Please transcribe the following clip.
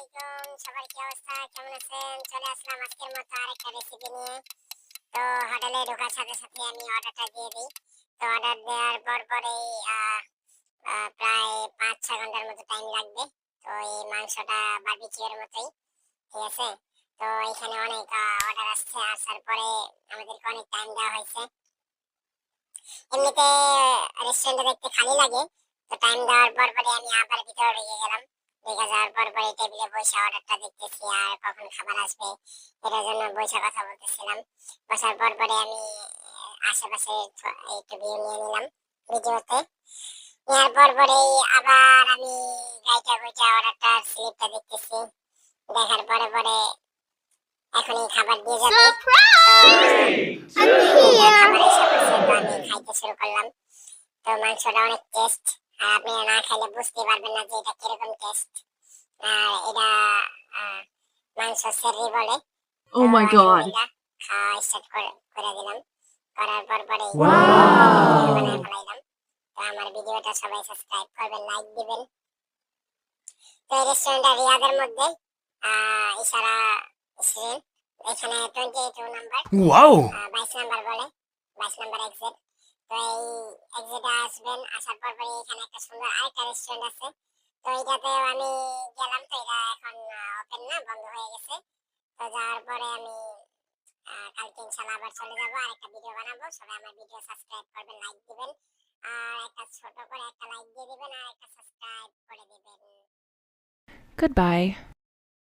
আলাইকুম, সবার কি অবস্থা, কেমন আছেন? চলে আসলাম আজকের মতো আরেকটা রেসিপি নিয়ে। তো হোটেলে ঢোকার সাথে সাথে আমি অর্ডারটা দিয়ে দিই। তো অর্ডার দেওয়ার পরেই প্রায় ৫-৬ ঘন্টার মতো টাইম লাগবে। তো এই মাংসটা বারবিকিউর মতোই, ঠিক আছে? তো এখানে অনেক অর্ডার আসছে, আসার পরে আমাদেরকে অনেক টাইম দেওয়া হয়েছে। এমনিতে রেস্টুরেন্টে দেখতে খালি লাগে, তো টাইম দেওয়ার পরে আমি আবার ভিতরে ঢুকে গেলাম। ঢুকে যাওয়ার পরে টেবিলে বসে অর্ডারটা দেখতেছি আর কখন খাবার আসবে এটার জন্য বসে কথা বলতেছিলাম। বসার পরে আমি আশেপাশে একটু ভিউ নিয়ে নিলাম ভিডিওতে। নেওয়ার পরেই আবার আমি গাইটা বইটা অর্ডারটার স্লিপটা দেখতেছি। দেখার পরে এখনই খাবার দিয়ে যাবে। তো খাবার এসে পড়ছে, তো আমি খাইতে শুরু করলাম। তো মাংসটা অনেক টেস্ট, আর আপনারা না খাইলে বুঝতে পারবেন না যে এটা কিরকম টেস্ট। আর এটা মাংস সেরি বলে। তো Oh my god. আলহামদুলিল্লাহ খাওয়া স্টার্ট করে দিলাম। করার পরেই Wow. বানায় ফেলাইলাম। তো আমার ভিডিওটা সবাই সাবস্ক্রাইব করবেন, লাইক দিবেন। তো এই রেস্টুরেন্টটা রিয়াদের মধ্যে, ইশারা রেস্টুরেন্ট। এখানে 22 নাম্বার, ওয়াও 22 নাম্বার বলে, 22 নাম্বার এক্সিট। তো এই এক্সিটে আসবেন, আসার পরে এখানে একটা সুন্দর আরেকটা রেস্টুরেন্ট আছে। তো এটাতেও আমি গেলাম, তো এটা এখন ওপেন না, বন্ধ হয়ে গেছে। তো যাওয়ার পরে আমি কালকে ইনশাল্লাহ আবার চলে যাবো, আরেকটা ভিডিও বানাবো। সবাই আমার ভিডিও সাবস্ক্রাইব করবেন, লাইক দিবেন, আর একটা ছোট করে একটা লাইক দিয়ে দিবেন আর একটা সাবস্ক্রাইব করে দিবেন। Goodbye.